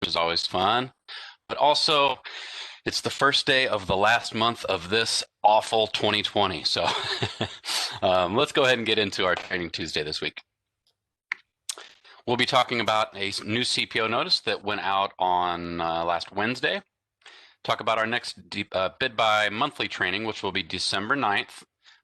which is always fun. But also, it's the first day of the last month of this awful 2020. So let's go ahead and get into our Training Tuesday this week. We'll be talking about a new CPO notice that went out on last Wednesday. Talk about our next bid buy monthly training, which will be December 9th.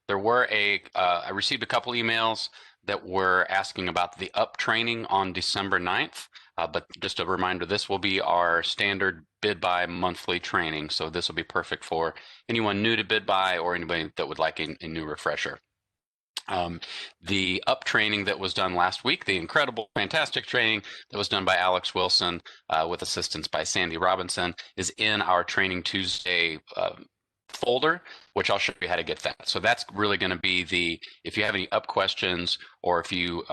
There were I received a couple emails that were asking about the up training on December 9th. But just a reminder, this will be our standard bid buy monthly training. So this will be perfect for anyone new to bid buy or anybody that would like a new refresher. The up training that was done last week, the incredible, fantastic training that was done by Alex Wilson with assistance by Sandy Robinson, is in our Training Tuesday folder, which I'll show you how to get that. So that's really going to be if you have any up questions, or if you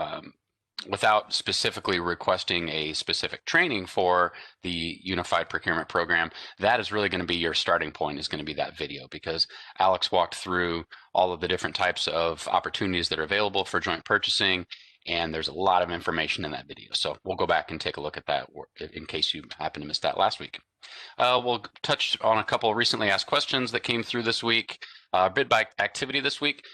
without specifically requesting a specific training for the Unified Procurement Program, that is really going to be your starting point, is going to be that video, because Alex walked through all of the different types of opportunities that are available for joint purchasing, and there's a lot of information in that video. So we'll go back and take a look at that in case you happen to miss that last week. We'll touch on a couple of recently asked questions that came through this week. Bid buy activity this week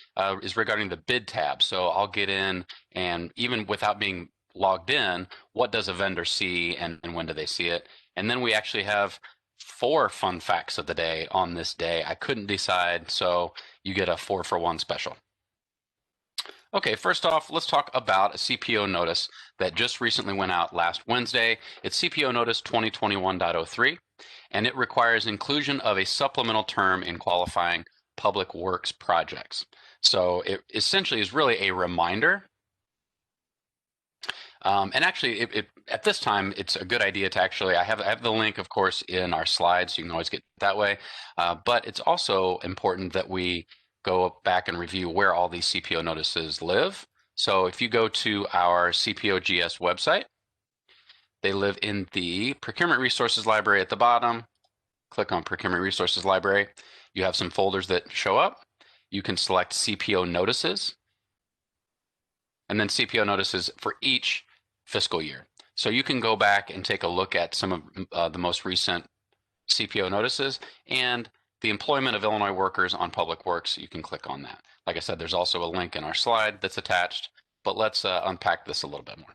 is regarding the bid tab. So I'll get in, and even without being logged in, what does a vendor see and when do they see it? And then we actually have 4 fun facts of the day on this day. I couldn't decide, so you get a 4-for-1 special. Okay, first off, let's talk about a CPO notice that just recently went out last Wednesday. It's CPO notice 2021.03, and it requires inclusion of a supplemental term in qualifying public works projects. So it essentially is really a reminder. And actually, at this time, it's a good idea to actually, I have the link, of course, in our slides, so you can always get that way. But it's also important that we go back and review where all these CPO notices live. So if you go to our CPOGS website, they live in the Procurement Resources Library at the bottom. Click on Procurement Resources Library. You have some folders that show up. You can select CPO notices, and then CPO notices for each fiscal year. So you can go back and take a look at some of the most recent CPO notices, and the employment of Illinois workers on public works, you can click on that. Like I said, there's also a link in our slide that's attached, but let's unpack this a little bit more.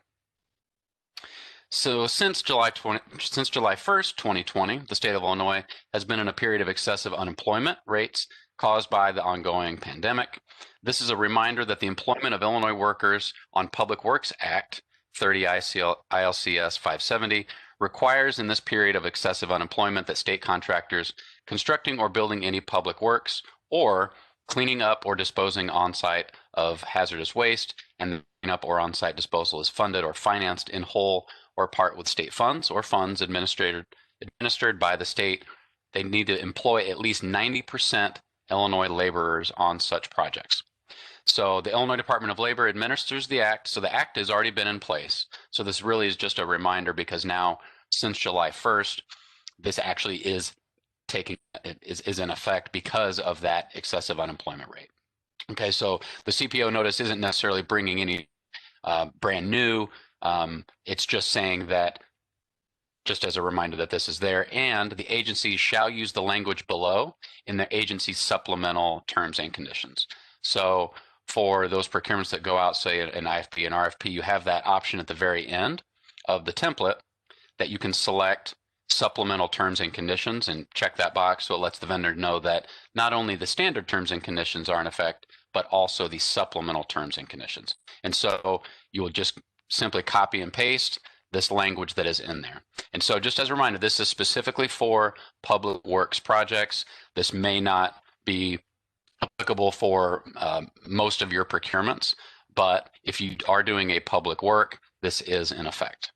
So since July 1st, 2020, the state of Illinois has been in a period of excessive unemployment rates caused by the ongoing pandemic. This is a reminder that the employment of Illinois workers on Public Works Act 30 ILCS 570 requires, in this period of excessive unemployment, that state contractors constructing or building any public works or cleaning up or disposing on-site of hazardous waste, and the cleanup or on-site disposal is funded or financed in whole or part with state funds or funds administered by the state. They need to employ at least 90% Illinois laborers on such projects. So the Illinois Department of Labor administers the act. So the act has already been in place. So this really is just a reminder, because now, since July 1st, this actually is in effect because of that excessive unemployment rate. Okay, so the CPO notice isn't necessarily bringing any brand new. It's just saying that, just as a reminder that this is there, and the agency shall use the language below in the agency's supplemental terms and conditions. So for those procurements that go out, say an IFP and RFP, you have that option at the very end of the template that you can select supplemental terms and conditions and check that box, so it lets the vendor know that not only the standard terms and conditions are in effect, but also the supplemental terms and conditions. And so you will just simply copy and paste this language that is in there. And so, just as a reminder, this is specifically for public works projects. This may not be applicable for most of your procurements, but if you are doing a public work, this is in effect.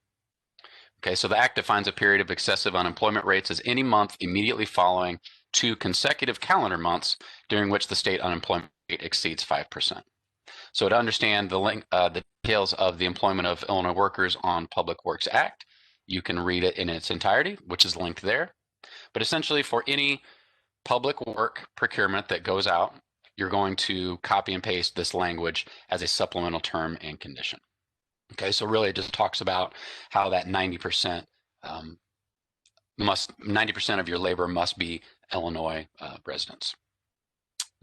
Okay, so the Act defines a period of excessive unemployment rates as any month immediately following 2 consecutive calendar months during which the state unemployment rate exceeds 5%. So to understand the details of the employment of Illinois workers on Public Works Act, you can read it in its entirety, which is linked there. But essentially, for any public work procurement that goes out, you're going to copy and paste this language as a supplemental term and condition. Okay, so really it just talks about how that 90% must 90% of your labor must be Illinois residents.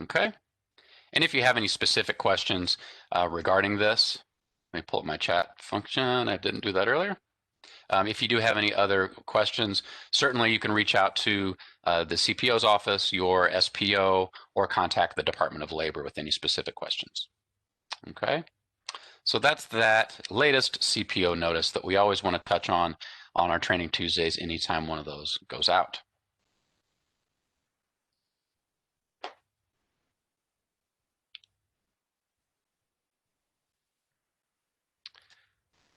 Okay. And if you have any specific questions regarding this, let me pull up my chat function. I didn't do that earlier. If you do have any other questions, certainly you can reach out to the CPO's office, your SPO, or contact the Department of Labor with any specific questions. Okay, so that's that latest CPO notice that we always want to touch on our Training Tuesdays anytime one of those goes out.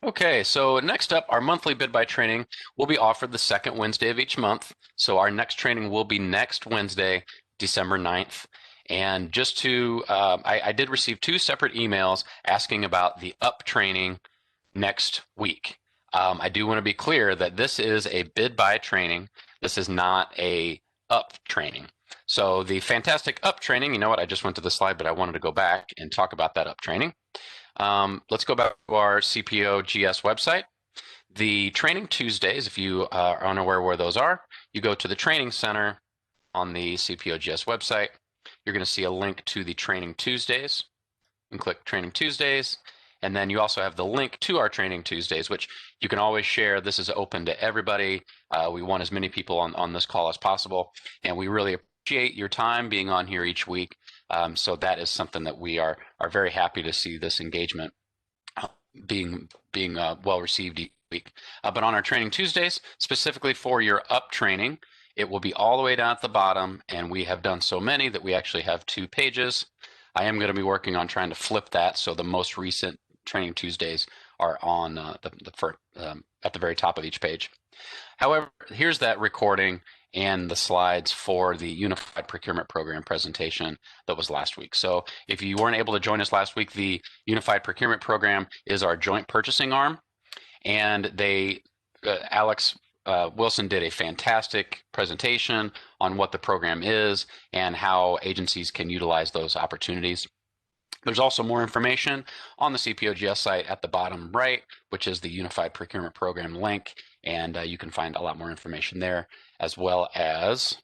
Okay, so next up, our monthly bid buy training will be offered the second Wednesday of each month. So our next training will be next Wednesday, December 9th. And just to, I did receive 2 separate emails asking about the up training next week. I do want to be clear that this is a bid buy training. This is not a up training. So the fantastic up training, you know what, I just went to the slide, but I wanted to go back and talk about that up training. Let's go back to our CPO GS website. The Training Tuesdays, if you are unaware where those are, you go to the Training Center on the CPO GS website. You're going to see a link to the Training Tuesdays, and click Training Tuesdays. And then you also have the link to our Training Tuesdays, which you can always share. This is open to everybody. We want as many people on this call as possible. And we really appreciate your time being on here each week. So that is something that we are very happy to see this engagement being well received each week. But on our Training Tuesdays, specifically for your up training, it will be all the way down at the bottom. And we have done so many that we actually have 2 pages. I am going to be working on trying to flip that so the most recent Training Tuesdays are on at the very top of each page. However, here's that recording and the slides for the Unified Procurement Program presentation that was last week. So if you weren't able to join us last week, the Unified Procurement Program is our joint purchasing arm, and Alex Wilson did a fantastic presentation on what the program is and how agencies can utilize those opportunities. There's also more information on the CPOGS site at the bottom right, which is the Unified Procurement Program link, and you can find a lot more information there, as well as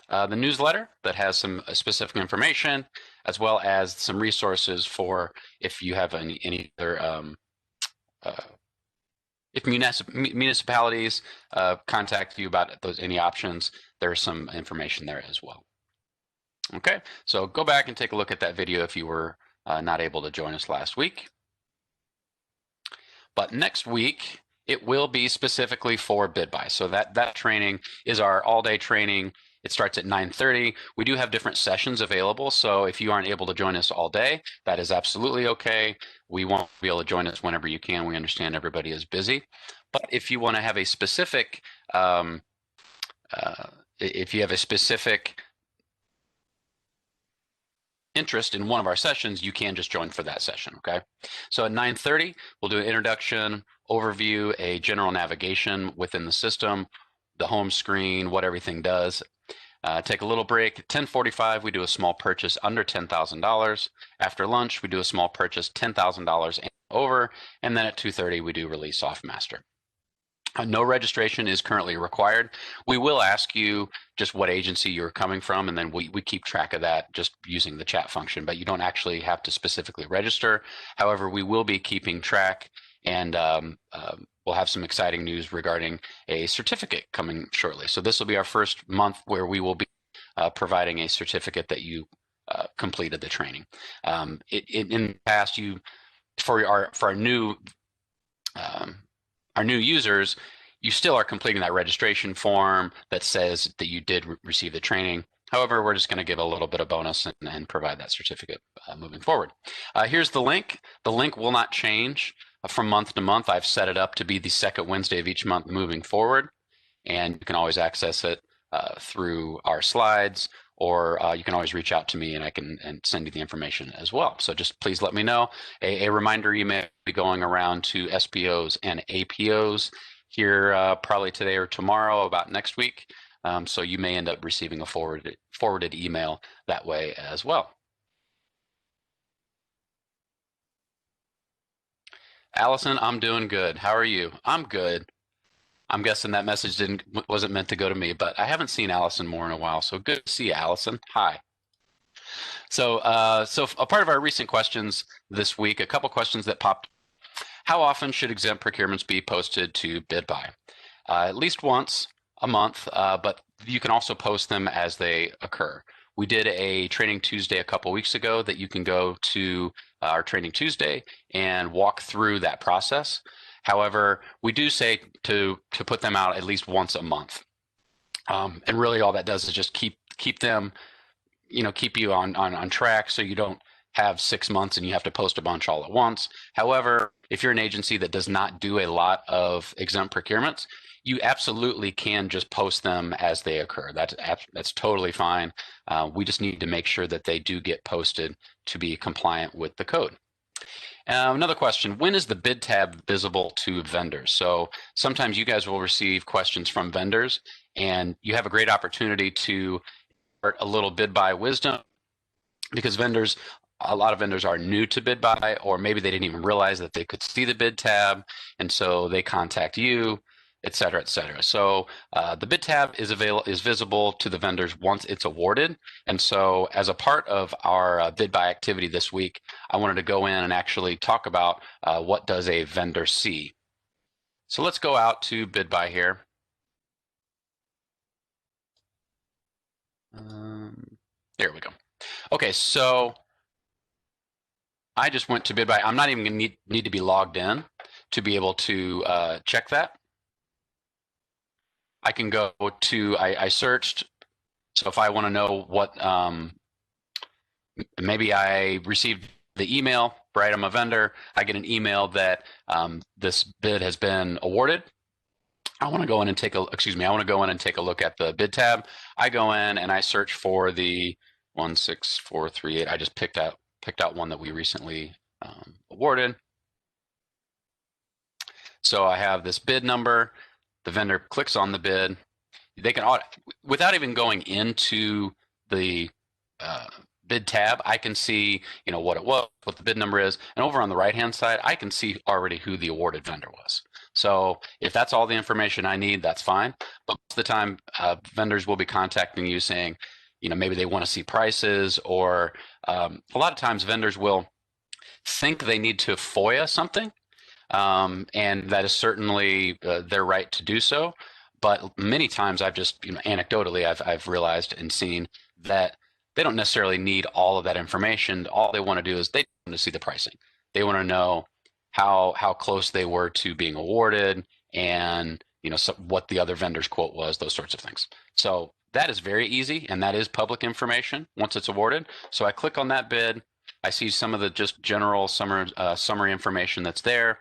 the newsletter that has some specific information, as well as some resources for if you have any other if municipalities contact you about any options, there's some information there as well. Okay, so go back and take a look at that video if you were not able to join us last week. But next week, it will be specifically for bid buy. So that training is our all-day training. It starts at 9:30. We do have different sessions available. So if you aren't able to join us all day, that is absolutely okay. We won't be able to join us whenever you can. We understand everybody is busy. But if you want to have a specific, if you have a specific interest in one of our sessions, you can just join for that session, okay? So at 9:30, we'll do an introduction, overview, a general navigation within the system, the home screen, what everything does. Take a little break. At 10:45, we do a small purchase under $10,000. After lunch, we do a small purchase $10,000 and over, and then at 2:30, we do release off master. No registration is currently required. We will ask you just what agency you're coming from, and then we keep track of that just using the chat function, but you don't actually have to specifically register. However, we will be keeping track, and we'll have some exciting news regarding a certificate coming shortly. So this will be our first month where we will be providing a certificate that you completed the training. In the past, for our new users, you still are completing that registration form that says that you did receive the training. However, we're just going to give a little bit of bonus and provide that certificate moving forward. Here's the link. The link will not change from month to month. I've set it up to be the second Wednesday of each month moving forward, and you can always access it through our slides, or you can always reach out to me and I can send you the information as well. So just please let me know. A reminder email will be going around to SPOs and APOs here probably today or tomorrow about next week. So you may end up receiving a forwarded email that way as well. Allison, I'm doing good. How are you? I'm good. I'm guessing that message wasn't meant to go to me, but I haven't seen Allison Moore in a while, so good to see you, Allison. Hi. So a part of our recent questions this week, a couple questions that popped. How often should exempt procurements be posted to BidBuy? At least once a month, but you can also post them as they occur. We did a Training Tuesday a couple weeks ago that you can go to our Training Tuesday and walk through that process. However, we do say to put them out at least once a month, and really all that does is just keep them, keep you on track, so you don't have 6 months and you have to post a bunch all at once. However, if you're an agency that does not do a lot of exempt procurements, you absolutely can just post them as they occur. That's totally fine. We just need to make sure that they do get posted to be compliant with the code. Another question, when is the bid tab visible to vendors? So sometimes you guys will receive questions from vendors, and you have a great opportunity to start a little bid buy wisdom, because a lot of vendors are new to bid buy, or maybe they didn't even realize that they could see the bid tab, and so they contact you, et cetera, et cetera. So the bid tab is visible to the vendors once it's awarded. And so as a part of our bid buy activity this week, I wanted to go in and actually talk about what does a vendor see. So let's go out to bid buy here. There we go. Okay, so I just went to bid buy. I'm not even going to need to be logged in to be able to check that. I can go to, I searched. So if I want to know what, maybe I received the email, right? I'm a vendor. I get an email that this bid has been awarded. I want to go in and take a look at the bid tab. I go in and I search for the 16438. I just picked out one that we recently awarded. So I have this bid number. The vendor clicks on the bid. They can audit without even going into the bid tab. I can see, what it was, what the bid number is, and over on the right-hand side, I can see already who the awarded vendor was. So if that's all the information I need, that's fine. But most of the time, vendors will be contacting you saying, maybe they want to see prices, or a lot of times vendors will think they need to FOIA something. And that is certainly their right to do so. But many times I've just, anecdotally, I've realized and seen that they don't necessarily need all of that information. All they want to do is they want to see the pricing. They want to know how close they were to being awarded, and what the other vendor's quote was, those sorts of things. So that is very easy, and that is public information once it's awarded. So I click on that bid. I see some of the just general summary information that's there.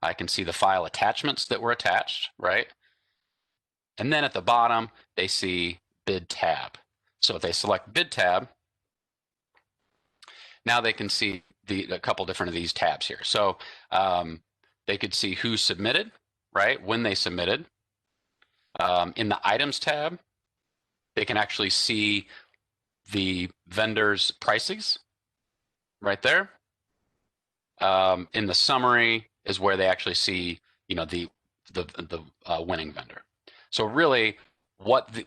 I can see the file attachments that were attached, right? And then at the bottom, they see bid tab. So if they select bid tab, now they can see a couple different of these tabs here. So they could see who submitted, right? When they submitted. In the items tab, they can actually see the vendor's prices right there. In the summary is where they actually see, the winning vendor. So really,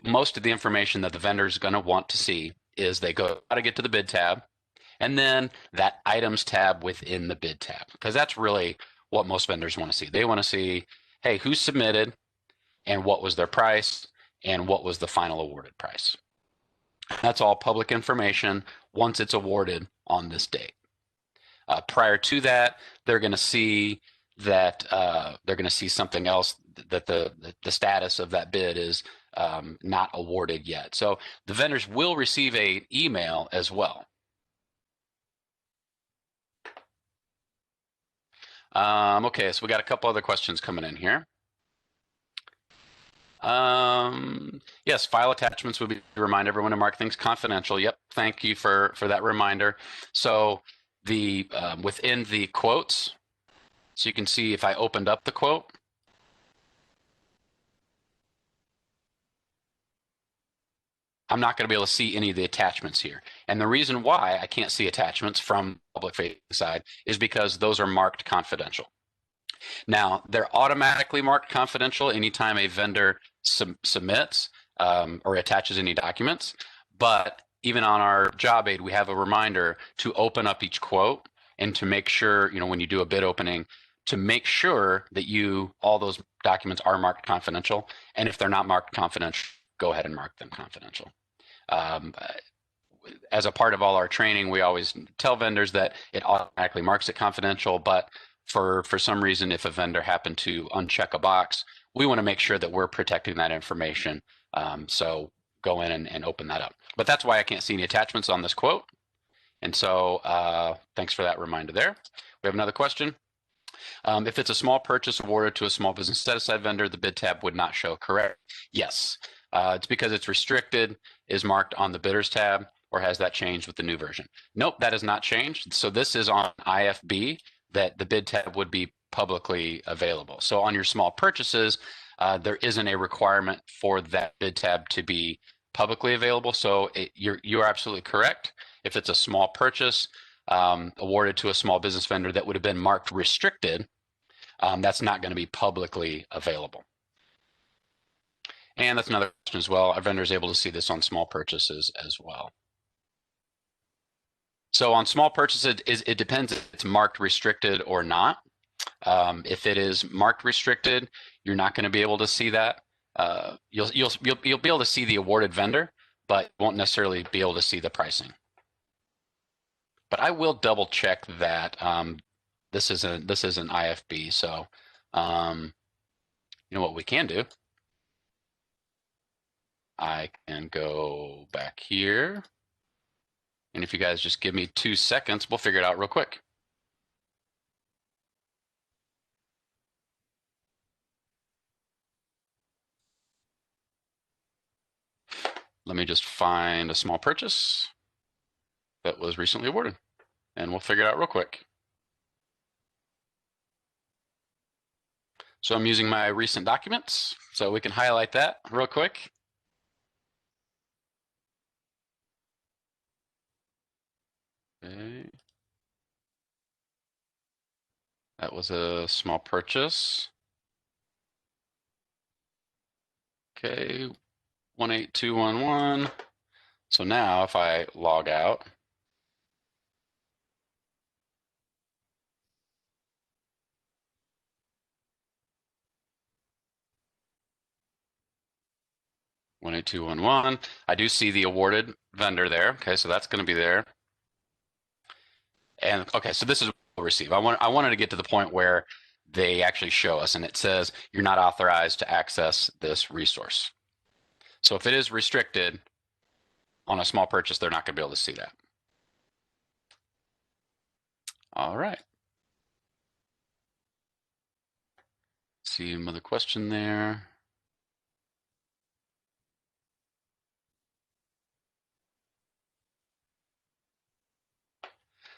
most of the information that the vendor is going to want to see is they go how to get to the bid tab, and then that items tab within the bid tab, because that's really what most vendors want to see. They want to see, hey, who submitted, and what was their price, and what was the final awarded price. That's all public information once it's awarded on this date. Prior to that, they're going to see that something else, that the status of that bid is not awarded yet. So the vendors will receive an email as well. Okay, so we got a couple other questions coming in here. Yes, file attachments would be to remind everyone to mark things confidential. Yep, thank you for that reminder. So the within the quotes, so you can see if I opened up the quote, I'm not going to be able to see any of the attachments here. And the reason why I can't see attachments from public facing side is because those are marked confidential. Now, they're automatically marked confidential anytime a vendor submits or attaches any documents. But even on our job aid, we have a reminder to open up each quote and to make sure, when you do a bid opening, to make sure that all those documents are marked confidential. And if they're not marked confidential, go ahead and mark them confidential. Um, as a part of all our training, we always tell vendors that it automatically marks it confidential, but for some reason, if a vendor happened to uncheck a box, we want to make sure that we're protecting that information. So go in and open that up. But that's why I can't see any attachments on this quote. And so thanks for that reminder there. We have another question. If it's a small purchase awarded to a small business set-aside vendor, the bid tab would not show, correct? Yes. It's because it's restricted, is marked on the bidders tab, or has that changed with the new version? Nope, that has not changed. So this is on IFB that the bid tab would be publicly available. So on your small purchases, there isn't a requirement for that bid tab to be publicly available. So you're absolutely correct. If it's a small purchase awarded to a small business vendor that would have been marked restricted, that's not going to be publicly available. And that's another question as well. Our vendor is able to see this on small purchases as well. So on small purchases, it depends if it's marked restricted or not. If it is marked restricted, you're not going to be able to see that. You'll be able to see the awarded vendor, but won't necessarily be able to see the pricing. But I will double check that this is an IFB. So you know what we can do? I can go back here. And if you guys just give me 2 seconds, we'll figure it out real quick. Let me just find a small purchase that was recently awarded, and we'll figure it out real quick. So I'm using my recent documents, so we can highlight that real quick. Okay. That was a small purchase. Okay, 18211. So now if I log out, I do see the awarded vendor there. Okay, so that's going to be there. And okay, so this is what we'll receive. I wanted to get to the point where they actually show us, and it says you're not authorized to access this resource. So if it is restricted on a small purchase, they're not going to be able to see that. All right. See another question there.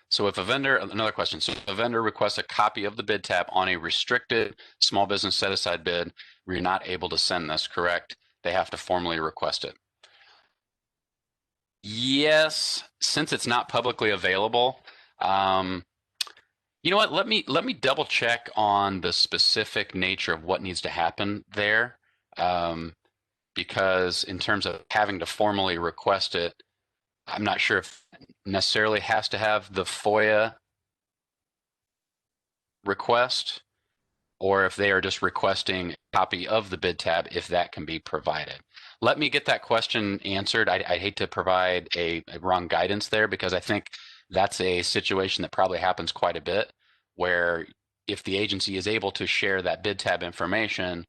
So if a vendor, another question, so if a vendor requests a copy of the bid tab on a restricted small business set-aside bid, we're not able to send this, correct? They have to formally request it. Yes, since it's not publicly available, you know what? Let me double check on the specific nature of what needs to happen there, because in terms of having to formally request it, I'm not sure if it necessarily has to have the FOIA request, or if they are just requesting a copy of the bid tab, if that can be provided. Let me get that question answered. I hate to provide a wrong guidance there, because I think that's a situation that probably happens quite a bit, where if the agency is able to share that bid tab information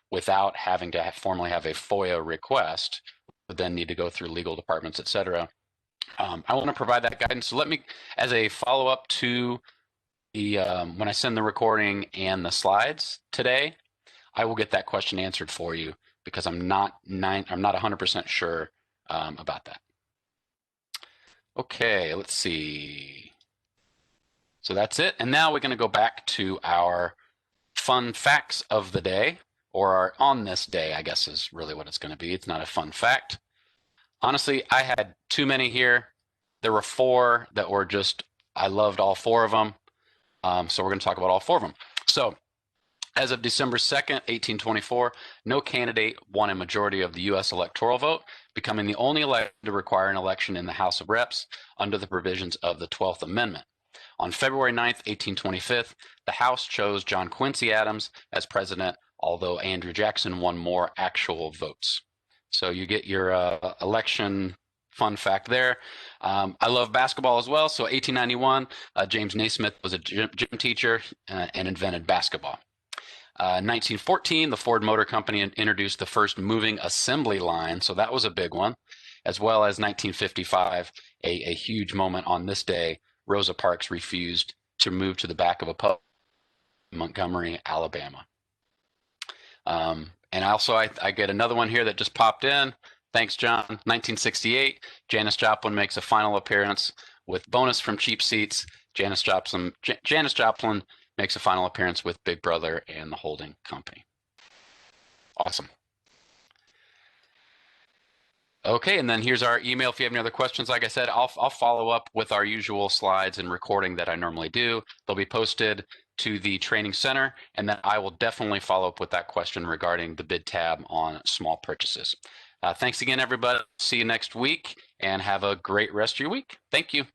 without having to formally have a FOIA request, would then need to go through legal departments, et cetera. I want to provide that guidance. So let me, as a follow-up to the when I send the recording and the slides today, I will get that question answered for you, because I'm not 100% sure about that. Okay, let's see. So that's it. And now we're going to go back to our fun facts of the day, or our on this day, I guess is really what it's going to be. It's not a fun fact. Honestly, I had too many here. There were 4 that were just, I loved all 4 of them. So we're going to talk about all 4 of them. So As of December 2nd, 1824, no candidate won a majority of the U.S. electoral vote, becoming the only elected to require an election in the House of Reps under the provisions of the 12th Amendment. On February 9th, 1825, the House chose John Quincy Adams as president, although Andrew Jackson won more actual votes. So you get your election fun fact there. I love basketball as well. So 1891, James Naismith was a gym teacher and invented basketball. 1914, the Ford Motor Company introduced the first moving assembly line, so that was a big one, as well as 1955, a huge moment on this day. Rosa Parks refused to move to the back of a pub in Montgomery, Alabama. And also, I get another one here that just popped in. Thanks, John. 1968, Janis Joplin makes a final appearance with bonus from Cheap Seats. Janis Joplin makes a final appearance with Big Brother and the holding company. Awesome. Okay, and then here's our email. If you have any other questions, like I said, I'll follow up with our usual slides and recording that I normally do. They'll be posted to the training center, and then I will definitely follow up with that question regarding the bid tab on small purchases. Thanks again, everybody. See you next week, and have a great rest of your week. Thank you.